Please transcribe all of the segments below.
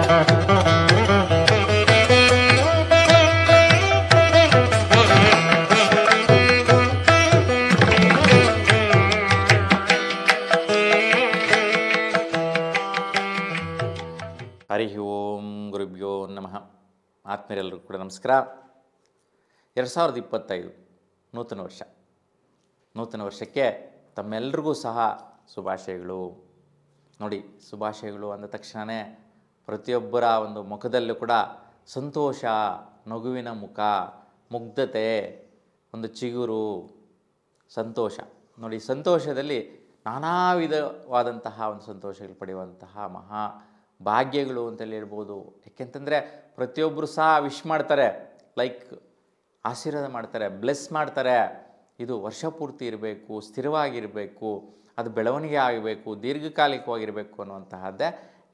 ಹರಿ ಓಂ ಗುರುಭ್ಯೋ ನಮಃ. ಆತ್ಮೀಯರೆಲ್ಲರಿಗೂ ಕೂಡ ನಮಸ್ಕಾರ. 2025 ನೂತನ ವರ್ಷ. ನೂತನ ವರ್ಷಕ್ಕೆ ತಮ್ಮೆಲ್ಲರಿಗೂ ಸಹ ಶುಭಾಶಯಗಳು. ನೋಡಿ, ಶುಭಾಶಯಗಳು ಅಂದ ತಕ್ಷಣವೇ ಪ್ರತಿಯೊಬ್ಬರ ಒಂದು ಮುಖದಲ್ಲೂ ಕೂಡ ಸಂತೋಷ, ನಗುವಿನ ಮುಖ, ಮುಗ್ಧತೆ, ಒಂದು ಚಿಗುರು, ಸಂತೋಷ. ನೋಡಿ, ಸಂತೋಷದಲ್ಲಿ ನಾನಾ ವಿಧವಾದಂತಹ ಒಂದು ಸಂತೋಷಗಳು ಪಡೆಯುವಂತಹ ಮಹಾ ಭಾಗ್ಯಗಳು ಅಂತೇಳಿ ಹೇಳ್ಬೋದು. ಯಾಕೆಂತಂದರೆ ಪ್ರತಿಯೊಬ್ಬರು ಸಹ ವಿಶ್ ಮಾಡ್ತಾರೆ, ಲೈಕ್ ಆಶೀರ್ವಾದ ಮಾಡ್ತಾರೆ, ಬ್ಲೆಸ್ ಮಾಡ್ತಾರೆ. ಇದು ವರ್ಷ ಪೂರ್ತಿ ಇರಬೇಕು, ಸ್ಥಿರವಾಗಿರಬೇಕು, ಅದು ಬೆಳವಣಿಗೆ ಆಗಬೇಕು, ದೀರ್ಘಕಾಲಿಕವಾಗಿರಬೇಕು ಅನ್ನುವಂತಹದ್ದೇ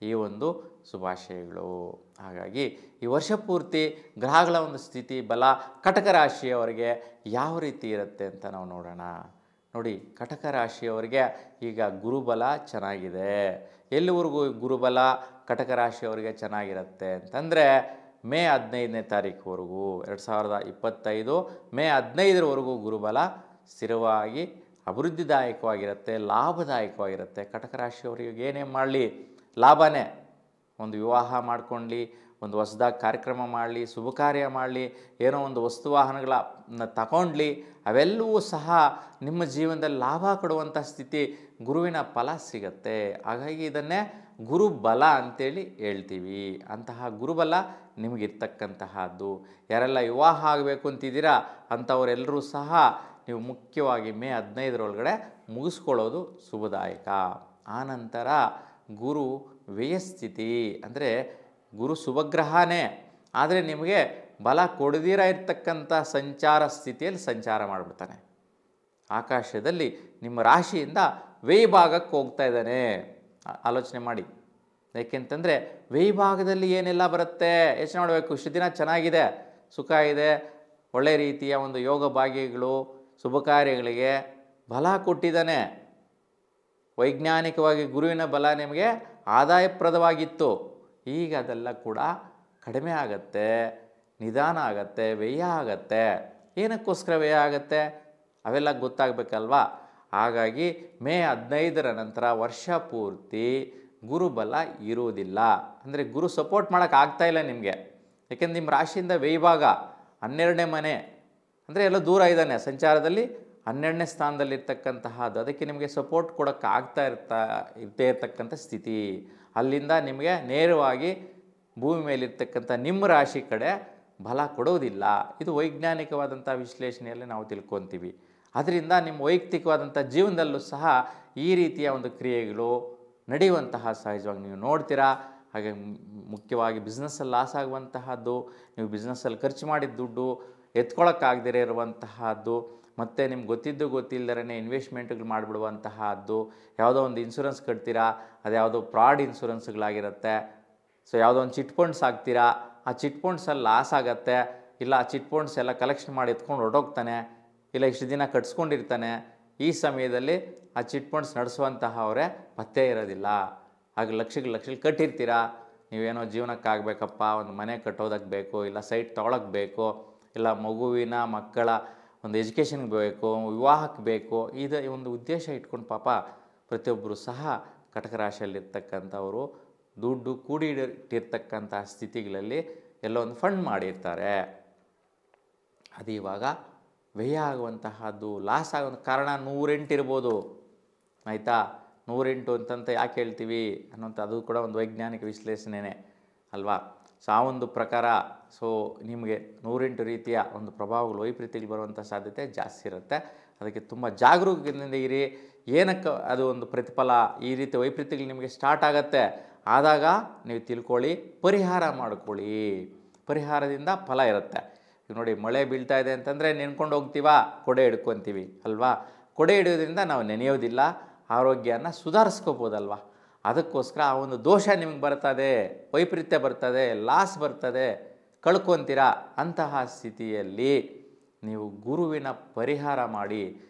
ಈ ಒಂದು ಶುಭಾಶಯಗಳು. ಹಾಗಾಗಿ ಈ ವರ್ಷ ಪೂರ್ತಿ ಗ್ರಹಗಳ ಒಂದು ಸ್ಥಿತಿ ಬಲ ಕಟಕ ರಾಶಿಯವರಿಗೆ ಯಾವ ರೀತಿ ಇರುತ್ತೆ ಅಂತ ನಾವು ನೋಡೋಣ. ನೋಡಿ, ಕಟಕ ರಾಶಿಯವರಿಗೆ ಈಗ ಗುರುಬಲ ಚೆನ್ನಾಗಿದೆ. ಎಲ್ಲಿವರೆಗೂ ಗುರುಬಲ ಕಟಕ ರಾಶಿಯವರಿಗೆ ಚೆನ್ನಾಗಿರುತ್ತೆ ಅಂತಂದರೆ ಮೇ 15ನೇ ತಾರೀಕುವರೆಗೂ, 2025 ಮೇ 15ರವರೆಗೂ ಗುರುಬಲ ಸ್ಥಿರವಾಗಿ ಅಭಿವೃದ್ಧಿದಾಯಕವಾಗಿರುತ್ತೆ, ಲಾಭದಾಯಕವಾಗಿರುತ್ತೆ. ಕಟಕ ರಾಶಿಯವರಿಗೆ ಏನೇ ಮಾಡಲಿ ಲಾಭನೇ. ಒಂದು ವಿವಾಹ ಮಾಡ್ಕೊಳ್ಳಿ, ಒಂದು ಹೊಸದಾಗಿ ಕಾರ್ಯಕ್ರಮ ಮಾಡಲಿ, ಶುಭ ಕಾರ್ಯ ಮಾಡಲಿ, ಏನೋ ಒಂದು ವಸ್ತು ವಾಹನಗಳನ್ನು ತಗೊಂಡ್ಲಿ, ಅವೆಲ್ಲವೂ ಸಹ ನಿಮ್ಮ ಜೀವನದಲ್ಲಿ ಲಾಭ ಕೊಡುವಂಥ ಸ್ಥಿತಿ ಗುರುವಿನ ಫಲ ಸಿಗತ್ತೆ. ಹಾಗಾಗಿ ಇದನ್ನೇ ಗುರುಬಲ ಅಂತೇಳಿ ಹೇಳ್ತೀವಿ. ಅಂತಹ ಗುರುಬಲ ನಿಮಗಿರ್ತಕ್ಕಂತಹದ್ದು. ಯಾರೆಲ್ಲ ವಿವಾಹ ಆಗಬೇಕು ಅಂತಿದ್ದೀರಾ ಅಂಥವರೆಲ್ಲರೂ ಸಹ ನೀವು ಮುಖ್ಯವಾಗಿ ಮೇ 15ರೊಳಗಡೆ ಮುಗಿಸ್ಕೊಳ್ಳೋದು ಶುಭದಾಯಕ. ಆನಂತರ ಗುರು ವ್ಯಯಸ್ಥಿತಿ ಅಂದರೆ ಗುರು ಶುಭಗ್ರಹನೇ, ಆದರೆ ನಿಮಗೆ ಬಲ ಕೊಡದಿರ ಇರ್ತಕ್ಕಂಥ ಸಂಚಾರ ಸ್ಥಿತಿಯಲ್ಲಿ ಸಂಚಾರ ಮಾಡಿಬಿಡ್ತಾನೆ. ಆಕಾಶದಲ್ಲಿ ನಿಮ್ಮ ರಾಶಿಯಿಂದ ವ್ಯಯಭಾಗಕ್ಕೆ ಹೋಗ್ತಾ ಇದ್ದಾನೆ. ಆಲೋಚನೆ ಮಾಡಿ. ಏಕೆಂತಂದರೆ ವ್ಯಯಭಾಗದಲ್ಲಿ ಏನೆಲ್ಲ ಬರುತ್ತೆ ಯೋಚನೆ ಮಾಡಬೇಕು. ಇಷ್ಟು ದಿನ ಚೆನ್ನಾಗಿದೆ, ಸುಖ ಇದೆ, ಒಳ್ಳೆಯ ರೀತಿಯ ಒಂದು ಯೋಗ ಭಾಗ್ಯಗಳು, ಶುಭ ಕಾರ್ಯಗಳಿಗೆ ಬಲ ಕೊಟ್ಟಿದ್ದಾನೆ. ವೈಜ್ಞಾನಿಕವಾಗಿ ಗುರುವಿನ ಬಲ ನಿಮಗೆ ಆದಾಯಪ್ರದವಾಗಿತ್ತು. ಈಗ ಅದೆಲ್ಲ ಕೂಡ ಕಡಿಮೆ ಆಗತ್ತೆ, ನಿಧಾನ ಆಗತ್ತೆ, ವ್ಯಯ ಆಗತ್ತೆ. ಏನಕ್ಕೋಸ್ಕರ ವ್ಯಯ ಆಗತ್ತೆ ಅವೆಲ್ಲ ಗೊತ್ತಾಗಬೇಕಲ್ವಾ. ಹಾಗಾಗಿ ಮೇ 15ರ ನಂತರ ವರ್ಷ ಪೂರ್ತಿ ಗುರುಬಲ ಇರುವುದಿಲ್ಲ. ಅಂದರೆ ಗುರು ಸಪೋರ್ಟ್ ಮಾಡೋಕ್ಕೆ ಆಗ್ತಾಯಿಲ್ಲ ನಿಮಗೆ. ಯಾಕೆಂದ್ರೆ ನಿಮ್ಮ ರಾಶಿಯಿಂದ ವ್ಯಯಭಾಗ 12ನೇ ಮನೆ ಅಂದರೆ ಎಲ್ಲ ದೂರ ಇದ್ದಾನೆ ಸಂಚಾರದಲ್ಲಿ, 12ನೇ ಸ್ಥಾನದಲ್ಲಿರ್ತಕ್ಕಂತಹದ್ದು. ಅದಕ್ಕೆ ನಿಮಗೆ ಸಪೋರ್ಟ್ ಕೊಡೋಕ್ಕೆ ಇರ್ತೇ ಇರ್ತಕ್ಕಂಥ ಸ್ಥಿತಿ. ಅಲ್ಲಿಂದ ನಿಮಗೆ ನೇರವಾಗಿ ಭೂಮಿ ಮೇಲಿರ್ತಕ್ಕಂಥ ನಿಮ್ಮ ರಾಶಿ ಕಡೆ ಬಲ ಕೊಡೋದಿಲ್ಲ. ಇದು ವೈಜ್ಞಾನಿಕವಾದಂಥ ವಿಶ್ಲೇಷಣೆಯಲ್ಲಿ ನಾವು ತಿಳ್ಕೊತೀವಿ. ಅದರಿಂದ ನಿಮ್ಮ ವೈಯಕ್ತಿಕವಾದಂಥ ಜೀವನದಲ್ಲೂ ಸಹ ಈ ರೀತಿಯ ಒಂದು ಕ್ರಿಯೆಗಳು ನಡೆಯುವಂತಹ ಸಹಜವಾಗಿ ನೀವು ನೋಡ್ತೀರಾ. ಹಾಗೆ ಮುಖ್ಯವಾಗಿ ಬಿಸ್ನೆಸ್ಸಲ್ಲಿ ಲಾಸ್ ಆಗುವಂತಹದ್ದು, ನೀವು ಬಿಸ್ನೆಸ್ಸಲ್ಲಿ ಖರ್ಚು ಮಾಡಿದ ದುಡ್ಡು ಎತ್ಕೊಳ್ಳೋಕ್ಕಾಗದೇ ಇರುವಂತಹದ್ದು, ಮತ್ತು ನಿಮ್ಗೆ ಗೊತ್ತಿದ್ದು ಗೊತ್ತಿಲ್ಲದೇ ಇನ್ವೆಸ್ಟ್ಮೆಂಟ್ಗಳು ಮಾಡಿಬಿಡುವಂತಹದ್ದು. ಯಾವುದೋ ಒಂದು ಇನ್ಶೂರೆನ್ಸ್ ಕಟ್ತೀರಾ, ಅದು ಯಾವುದೋ ಫ್ರಾಡ್ ಇನ್ಶೂರೆನ್ಸ್ಗಳಾಗಿರುತ್ತೆ. ಸೊ ಯಾವುದೋ ಒಂದು ಚಿಟ್ ಫಂಡ್ಸ್ ಹಾಕ್ತೀರಾ, ಆ ಚಿಟ್ ಫಂಡ್ಸಲ್ಲಿ ಲಾಸ್ ಆಗುತ್ತೆ. ಇಲ್ಲ ಆ ಚಿಟ್ ಫಂಡ್ಸ್ ಎಲ್ಲ ಕಲೆಕ್ಷನ್ ಮಾಡಿ ಎತ್ಕೊಂಡು ಹೊರಟೋಗ್ತಾನೆ, ಇಲ್ಲ ಇಷ್ಟು ದಿನ ಕಟ್ಸ್ಕೊಂಡಿರ್ತಾನೆ. ಈ ಸಮಯದಲ್ಲಿ ಆ ಚಿಟ್ ಫಂಡ್ಸ್ ನಡೆಸುವಂತಹವರೇ ಪತ್ತೆ ಇರೋದಿಲ್ಲ. ಆಗ ಲಕ್ಷಗಳು ಕಟ್ಟಿರ್ತೀರಾ. ನೀವೇನೋ ಜೀವನಕ್ಕಾಗಬೇಕಪ್ಪ, ಒಂದು ಮನೆ ಕಟ್ಟೋದಕ್ಕೆ ಬೇಕು, ಇಲ್ಲ ಸೈಟ್ ತೊಗೊಳಕ್ಕೆ ಬೇಕು, ಇಲ್ಲ ಮಕ್ಕಳ ಒಂದು ಎಜುಕೇಷನ್ಗೆ ಬೇಕು, ವಿವಾಹಕ್ಕೆ ಬೇಕು. ಇದು ಒಂದು ಉದ್ದೇಶ ಇಟ್ಕೊಂಡು ಪಾಪ ಪ್ರತಿಯೊಬ್ಬರು ಸಹ ಕಟಕ ರಾಶಿಯಲ್ಲಿರ್ತಕ್ಕಂಥವರು ದುಡ್ಡು ಕೂಡಿಟ್ಟಿರ್ತಕ್ಕಂಥ ಸ್ಥಿತಿಗಳಲ್ಲಿ ಎಲ್ಲೋ ಒಂದು ಫಂಡ್ ಮಾಡಿರ್ತಾರೆ. ಅದು ಇವಾಗ ವ್ಯಯ ಆಗುವಂತಹದ್ದು, ಲಾಸ್ ಆಗುವಂಥ ಕಾರಣ 108 ಇರ್ಬೋದು. ಆಯಿತಾ, 108 ಅಂತಂತ ಯಾಕೆ ಹೇಳ್ತೀವಿ ಅನ್ನೋಂಥ ಅದು ಕೂಡ ಒಂದು ವೈಜ್ಞಾನಿಕ ವಿಶ್ಲೇಷಣೆನೇ ಅಲ್ವಾ. ಸೊ ಆ ಒಂದು ಪ್ರಕಾರ ಸೊ ನಿಮಗೆ 108 ರೀತಿಯ ಒಂದು ಪ್ರಭಾವಗಳು ವೈಪರೀತ್ಯಗಳು ಬರುವಂಥ ಸಾಧ್ಯತೆ ಜಾಸ್ತಿ ಇರುತ್ತೆ. ಅದಕ್ಕೆ ತುಂಬ ಜಾಗರೂಕತೆಯಿಂದ ಇರಿ. ಏನಕ್ಕೆ ಅದು ಒಂದು ಪ್ರತಿಫಲ ಈ ರೀತಿ ವೈಪರೀತ್ಯಗಳು ನಿಮಗೆ ಸ್ಟಾರ್ಟ್ ಆಗುತ್ತೆ ಆದಾಗ ನೀವು ತಿಳ್ಕೊಳ್ಳಿ, ಪರಿಹಾರ ಮಾಡ್ಕೊಳ್ಳಿ. ಪರಿಹಾರದಿಂದ ಫಲ ಇರುತ್ತೆ. ಈಗ ನೋಡಿ, ಮಳೆ ಬೀಳ್ತಾ ಇದೆ ಅಂತಂದರೆ ನೆನ್ಕೊಂಡು ಹೋಗ್ತೀವಾ, ಕೊಡೆ ಹಿಡ್ಕೊತೀವಿ ಅಲ್ವಾ. ಕೊಡೆ ಹಿಡಿಯೋದ್ರಿಂದ ನಾವು ನೆನೆಯೋದಿಲ್ಲ, ಆರೋಗ್ಯನ ಸುಧಾರಿಸ್ಕೋಬೋದಲ್ವ. ಅದಕ್ಕೋಸ್ಕರ ಆ ಒಂದು ದೋಷ ನಿಮಗೆ ಬರ್ತದೆ, ವೈಪರೀತ್ಯ ಬರ್ತದೆ, ಲಾಸ್ ಬರ್ತದೆ, ಕಳ್ಕೊತೀರಾ. ಅಂತಹ ಸ್ಥಿತಿಯಲ್ಲಿ ನೀವು ಗುರುವಿನ ಪರಿಹಾರ ಮಾಡಿ.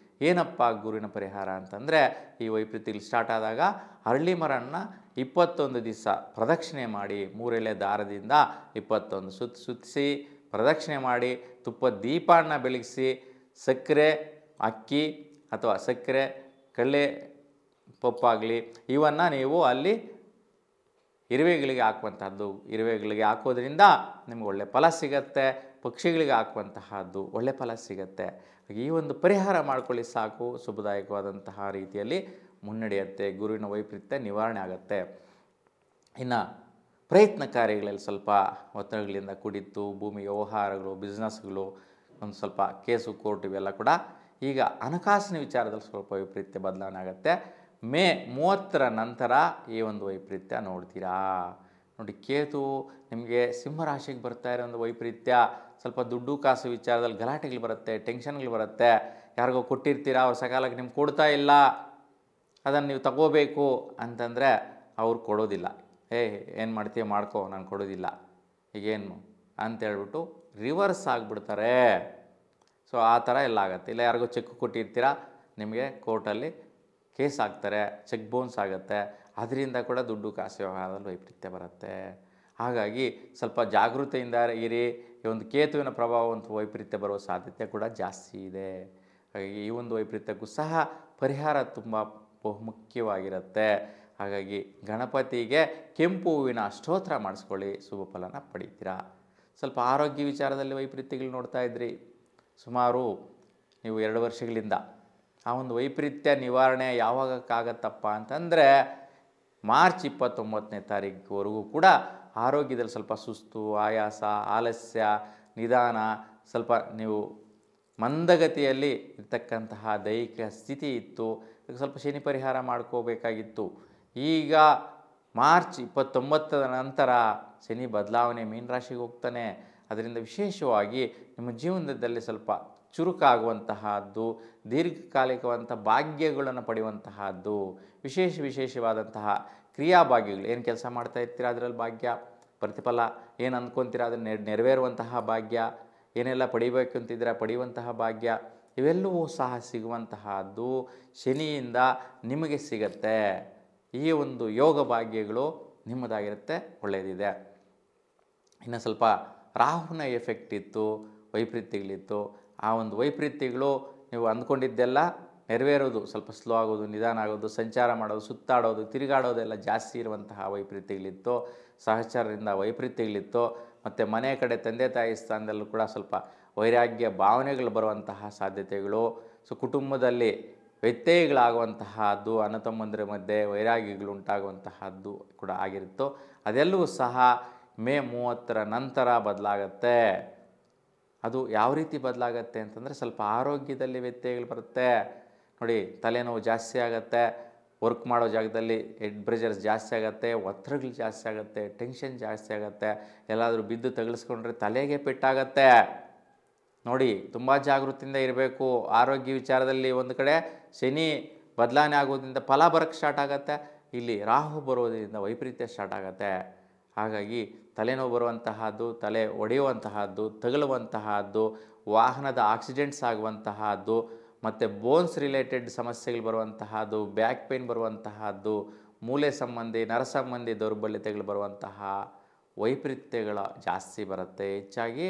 ಏನಪ್ಪ ಗುರುವಿನ ಪರಿಹಾರ ಅಂತಂದರೆ, ಈ ವೈಪರೀತ್ಯಗಳು ಸ್ಟಾರ್ಟ್ ಆದಾಗ ಅರಳಿ ಮರನ 21 ದಿವಸ ಪ್ರದಕ್ಷಿಣೆ ಮಾಡಿ 3 ಎಳೆ ದಾರದಿಂದ 21 ಸುತ್ತು ಸುತ್ತಿಸಿ ಪ್ರದಕ್ಷಿಣೆ ಮಾಡಿ ತುಪ್ಪದ ದೀಪವನ್ನು ಬೆಳಗಿಸಿ ಸಕ್ಕರೆ ಅಕ್ಕಿ ಅಥವಾ ಸಕ್ಕರೆ ಕಡಲೆ ಪಪ್ಪಾಗಲಿ ಇವನ್ನು ನೀವು ಅಲ್ಲಿ ಇರುವೆಗಳಿಗೆ ಹಾಕುವಂತಹದ್ದು. ಇರುವೆಗಳಿಗೆ ಹಾಕೋದ್ರಿಂದ ನಿಮ್ಗೆ ಒಳ್ಳೆ ಫಲ ಸಿಗುತ್ತೆ. ಪಕ್ಷಿಗಳಿಗೆ ಹಾಕುವಂತಹದ್ದು ಒಳ್ಳೆ ಫಲ ಸಿಗುತ್ತೆ. ಈ ಒಂದು ಪರಿಹಾರ ಮಾಡ್ಕೊಳ್ಳಿ ಸಾಕು, ಶುಭದಾಯಕವಾದಂತಹ ರೀತಿಯಲ್ಲಿ ಮುನ್ನಡೆಯುತ್ತೆ. ಗುರುವಿನ ವೈಪರೀತ್ಯ ನಿವಾರಣೆ ಆಗುತ್ತೆ. ಇನ್ನು ಪ್ರಯತ್ನ ಕಾರ್ಯಗಳಲ್ಲಿ ಸ್ವಲ್ಪ ಒತ್ತಡಗಳಿಂದ ಕೂಡಿತ್ತು, ಭೂಮಿ ವ್ಯವಹಾರಗಳು, ಬಿಸ್ನೆಸ್ಗಳು, ಒಂದು ಸ್ವಲ್ಪ ಕೇಸು ಕೋರ್ಟ್ ಇವೆಲ್ಲ ಕೂಡ ಈಗ ಹಣಕಾಸಿನ ವಿಚಾರದಲ್ಲಿ ಸ್ವಲ್ಪ ವೈಪರೀತ್ಯ ಬದಲಾವಣೆ ಆಗುತ್ತೆ. ಮೇ 30ರ ನಂತರ ಈ ಒಂದು ವೈಪರೀತ್ಯ ನೋಡ್ತೀರಾ. ನೋಡಿ, ಕೇತು ನಿಮಗೆ ಸಿಂಹರಾಶಿಗೆ ಬರ್ತಾ ಇರೋ ಒಂದು ವೈಪರೀತ್ಯ ಸ್ವಲ್ಪ ದುಡ್ಡು ಕಾಸು ವಿಚಾರದಲ್ಲಿ ಗಲಾಟೆಗಳು ಬರುತ್ತೆ, ಟೆನ್ಷನ್ಗಳು ಬರುತ್ತೆ. ಯಾರಿಗೋ ಕೊಟ್ಟಿರ್ತೀರಾ, ಅವ್ರು ಸಕಾಲಕ್ಕೆ ನಿಮ್ಗೆ ಕೊಡ್ತಾ ಇಲ್ಲ, ಅದನ್ನು ನೀವು ತಗೋಬೇಕು ಅಂತಂದರೆ ಅವ್ರು ಕೊಡೋದಿಲ್ಲ. ಏನು ಮಾಡ್ತೀಯ ಮಾಡ್ಕೋ, ನಾನು ಕೊಡೋದಿಲ್ಲ, ಈಗೇನು ಅಂತೇಳ್ಬಿಟ್ಟು ರಿವರ್ಸ್ ಆಗಿಬಿಡ್ತಾರೆ. ಸೊ ಆ ಥರ ಎಲ್ಲ ಆಗುತ್ತೆ. ಇಲ್ಲ ಯಾರಿಗೋ ಚೆಕ್ ಕೊಟ್ಟಿರ್ತೀರಾ, ನಿಮಗೆ ಕೋರ್ಟಲ್ಲಿ ಕೇಸ್ ಹಾಕ್ತಾರೆ, ಚೆಕ್ ಬೌನ್ಸ್ ಆಗುತ್ತೆ. ಅದರಿಂದ ಕೂಡ ದುಡ್ಡು ಕಾಸು ವ್ಯವಹಾರದಲ್ಲಿ ವೈಪರೀತ್ಯ ಬರುತ್ತೆ. ಹಾಗಾಗಿ ಸ್ವಲ್ಪ ಜಾಗೃತೆಯಿಂದ ಇರಿ. ಈ ಒಂದು ಕೇತುವಿನ ಪ್ರಭಾವವಂತ ವೈಪರೀತ್ಯ ಬರುವ ಸಾಧ್ಯತೆ ಕೂಡ ಜಾಸ್ತಿ ಇದೆ. ಹಾಗಾಗಿ ಈ ಒಂದು ವೈಪರೀತ್ಯಕ್ಕೂ ಸಹ ಪರಿಹಾರ ತುಂಬ ಬಹುಮುಖ್ಯವಾಗಿರುತ್ತೆ. ಹಾಗಾಗಿ ಗಣಪತಿಗೆ ಕೆಂಪು ಹೂವಿನ ಸ್ತೋತ್ರ ಮಾಡಿಸ್ಕೊಳ್ಳಿ, ಶುಭ ಫಲನ ಪಡಿತೀರಾ. ಸ್ವಲ್ಪ ಆರೋಗ್ಯ ವಿಚಾರದಲ್ಲಿ ವೈಪರೀತ್ಯಗಳು ನೋಡ್ತಾ ಇದ್ರಿ ಸುಮಾರು ನೀವು 2 ವರ್ಷಗಳಿಂದ. ಆ ಒಂದು ವೈಪರೀತ್ಯ ನಿವಾರಣೆ ಯಾವಾಗಕ್ಕಾಗತ್ತಪ್ಪ ಅಂತಂದರೆ ಮಾರ್ಚ್ 29ನೇ ತಾರೀಕುವರೆಗೂ ಕೂಡ ಆರೋಗ್ಯದಲ್ಲಿ ಸ್ವಲ್ಪ ಸುಸ್ತು, ಆಯಾಸ, ಆಲಸ್ಯ, ನಿಧಾನ, ಸ್ವಲ್ಪ ನೀವು ಮಂದಗತಿಯಲ್ಲಿ ಇರ್ತಕ್ಕಂತಹ ದೈಹಿಕ ಸ್ಥಿತಿ ಇತ್ತು. ಇದಕ್ಕೆ ಸ್ವಲ್ಪ ಶನಿ ಪರಿಹಾರ ಮಾಡ್ಕೋಬೇಕಾಗಿತ್ತು. ಈಗ ಮಾರ್ಚ್ 29ರ ನಂತರ ಶನಿ ಬದಲಾವಣೆ ಮೀನರಾಶಿಗೆ ಹೋಗ್ತಾನೆ. ಅದರಿಂದ ವಿಶೇಷವಾಗಿ ನಿಮ್ಮ ಜೀವನದಲ್ಲಿ ಸ್ವಲ್ಪ ಚುರುಕಾಗುವಂತಹದ್ದು, ದೀರ್ಘಕಾಲಿಕವಂಥ ಭಾಗ್ಯಗಳನ್ನು ಪಡೆಯುವಂತಹದ್ದು, ವಿಶೇಷವಾದಂತಹ ಕ್ರಿಯಾಭಾಗ್ಯಗಳು. ಏನು ಕೆಲಸ ಮಾಡ್ತಾ ಇರ್ತೀರ ಅದರಲ್ಲಿ ಭಾಗ್ಯ, ಪ್ರತಿಫಲ, ಏನು ಅಂದ್ಕೊತೀರ ಅದನ್ನು ನೆರವೇರುವಂತಹ ಭಾಗ್ಯ, ಏನೆಲ್ಲ ಪಡಿಬೇಕು ಅಂತಿದ್ರೆ ಪಡೆಯುವಂತಹ ಭಾಗ್ಯ, ಇವೆಲ್ಲವೂ ಸಹ ಸಿಗುವಂತಹದ್ದು ಶನಿಯಿಂದ ನಿಮಗೆ ಸಿಗತ್ತೆ. ಈ ಒಂದು ಯೋಗ ಭಾಗ್ಯಗಳು ನಿಮ್ಮದಾಗಿರುತ್ತೆ, ಒಳ್ಳೆಯದಿದೆ. ಇನ್ನು ಸ್ವಲ್ಪ ರಾಹುನ ಎಫೆಕ್ಟ್ ಇತ್ತು, ವೈಪರೀತ್ಯಗಳಿತ್ತು. ಆ ಒಂದು ವೈಪರೀತ್ಯಗಳು ನೀವು ಅಂದ್ಕೊಂಡಿದ್ದೆಲ್ಲ ನೆರವೇರೋದು ಸ್ವಲ್ಪ ಸ್ಲೋ ಆಗೋದು, ನಿಧಾನ ಆಗೋದು, ಸಂಚಾರ ಮಾಡೋದು, ಸುತ್ತಾಡೋದು, ತಿರುಗಾಡೋದೆಲ್ಲ ಜಾಸ್ತಿ ಇರುವಂತಹ ವೈಪರೀತ್ಯಗಳಿತ್ತು. ಸಹಚರರಿಂದ ವೈಪರೀತ್ಯಗಳಿತ್ತು. ಮತ್ತು ಮನೆ ಕಡೆ ತಂದೆ ತಾಯಿ ಸ್ಥಾನದಲ್ಲೂ ಕೂಡ ಸ್ವಲ್ಪ ವೈರಾಗ್ಯ ಭಾವನೆಗಳು ಬರುವಂತಹ ಸಾಧ್ಯತೆಗಳು. ಸೊ ಕುಟುಂಬದಲ್ಲಿ ವ್ಯತ್ಯಯಗಳಾಗುವಂತಹದ್ದು, ಅಣ್ಣ ತಮ್ಮಂದಿರ ಮಧ್ಯೆ ವೈರಾಗ್ಯಗಳು ಉಂಟಾಗುವಂತಹದ್ದು ಕೂಡ ಆಗಿರುತ್ತೋ. ಅದೆಲ್ಲವೂ ಸಹ ಮೇ 30ರ ನಂತರ ಬದಲಾಗತ್ತೆ. ಅದು ಯಾವ ರೀತಿ ಬದಲಾಗತ್ತೆ ಅಂತಂದರೆ ಸ್ವಲ್ಪ ಆರೋಗ್ಯದಲ್ಲಿ ವ್ಯತ್ಯಯಗಳು ಬರುತ್ತೆ. ನೋಡಿ, ತಲೆನೋವು ಜಾಸ್ತಿ ಆಗುತ್ತೆ, ವರ್ಕ್ ಮಾಡೋ ಜಾಗದಲ್ಲಿ ಹೆಡ್ ಪ್ರೆಷರ್ಸ್ ಜಾಸ್ತಿ ಆಗುತ್ತೆ, ಒತ್ತಡಗಳು ಜಾಸ್ತಿ ಆಗುತ್ತೆ, ಟೆನ್ಷನ್ ಜಾಸ್ತಿ ಆಗುತ್ತೆ. ಎಲ್ಲಾದರೂ ಬಿದ್ದು ತಗಲಿಸ್ಕೊಂಡ್ರೆ ತಲೆಗೆ ಪೆಟ್ಟಾಗತ್ತೆ. ನೋಡಿ, ತುಂಬ ಜಾಗೃತಿಯಿಂದ ಇರಬೇಕು. ಆರೋಗ್ಯ ವಿಚಾರದಲ್ಲಿ ಒಂದು ಕಡೆ ಶನಿ ಬದಲಾವಣೆ ಆಗೋದ್ರಿಂದ ಫಲ ಬರೋಕ್ಕೆ ಸ್ಟಾರ್ಟ್ ಆಗುತ್ತೆ, ಇಲ್ಲಿ ರಾಹು ಬರೋದ್ರಿಂದ ವೈಪರೀತ್ಯ ಸ್ಟಾರ್ಟ್ ಆಗುತ್ತೆ. ಹಾಗಾಗಿ ತಲೆನೋವು ಬರುವಂತಹದ್ದು, ತಲೆ ಒಡೆಯುವಂತಹದ್ದು, ತಗುಲುವಂತಹದ್ದು, ವಾಹನದ ಆಕ್ಸಿಡೆಂಟ್ಸ್ ಆಗುವಂತಹದ್ದು, ಮತ್ತು ಬೋನ್ಸ್ ರಿಲೇಟೆಡ್ ಸಮಸ್ಯೆಗಳು ಬರುವಂತಹದ್ದು, ಬ್ಯಾಕ್ ಪೇನ್ ಬರುವಂತಹದ್ದು, ಮೂಳೆ ಸಂಬಂಧಿ ನರ ಸಂಬಂಧಿ ದೌರ್ಬಲ್ಯತೆಗಳು ಬರುವಂತಹ ವೈಪರೀತ್ಯಗಳ ಜಾಸ್ತಿ ಬರುತ್ತೆ. ಹೆಚ್ಚಾಗಿ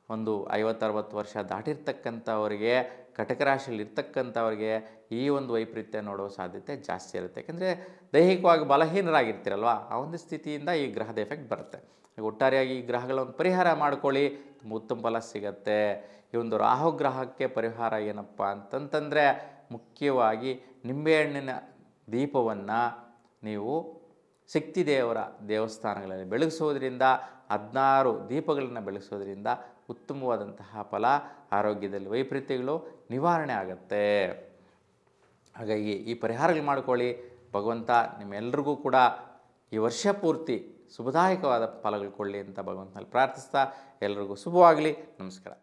ಒಂದು 50-60 ವರ್ಷ ದಾಟಿರ್ತಕ್ಕಂಥವ್ರಿಗೆ, ಕಟಕ ರಾಶಿಯಲ್ಲಿ ಇರ್ತಕ್ಕಂಥವ್ರಿಗೆ ಈ ಒಂದು ವೈಪರೀತ್ಯ ನೋಡೋ ಸಾಧ್ಯತೆ ಜಾಸ್ತಿ ಇರುತ್ತೆ. ಯಾಕೆಂದರೆ ದೈಹಿಕವಾಗಿ ಬಲಹೀನರಾಗಿರ್ತೀರಲ್ವ, ಆ ಒಂದು ಸ್ಥಿತಿಯಿಂದ ಈ ಗ್ರಹದ ಎಫೆಕ್ಟ್ ಬರುತ್ತೆ. ಒಟ್ಟಾರೆಯಾಗಿ ಈ ಗ್ರಹಗಳ ಒಂದು ಪರಿಹಾರ ಮಾಡ್ಕೊಳ್ಳಿ, ತುಂಬ ಉತ್ತಮ ಫಲ ಸಿಗತ್ತೆ. ಈ ಒಂದು ರಾಹುಗ್ರಹಕ್ಕೆ ಪರಿಹಾರ ಏನಪ್ಪ ಅಂತಂತಂದರೆ ಮುಖ್ಯವಾಗಿ ನಿಂಬೆಹಣ್ಣಿನ ದೀಪವನ್ನು ನೀವು ಶಕ್ತಿ ದೇವರ ದೇವಸ್ಥಾನಗಳಲ್ಲಿ ಬೆಳಗಿಸೋದ್ರಿಂದ, 16 ದೀಪಗಳನ್ನು ಬೆಳಗಿಸೋದ್ರಿಂದ ಉತ್ತಮವಾದಂತಹ ಫಲ, ಆರೋಗ್ಯದಲ್ಲಿ ವೈಪರೀತ್ಯಗಳು ನಿವಾರಣೆ ಆಗುತ್ತೆ. ಹಾಗಾಗಿ ಈ ಪರಿಹಾರಗಳು ಮಾಡ್ಕೊಳ್ಳಿ. ಭಗವಂತ ನಿಮ್ಮೆಲ್ಲರಿಗೂ ಕೂಡ ಈ ವರ್ಷ ಪೂರ್ತಿ ಶುಭದಾಯಕವಾದ ಫಲಗಳು ಕೊಡಲಿ ಅಂತ ಭಗವಂತನಲ್ಲಿ ಪ್ರಾರ್ಥಿಸ್ತಾ, ಎಲ್ರಿಗೂ ಶುಭವಾಗಲಿ. ನಮಸ್ಕಾರ.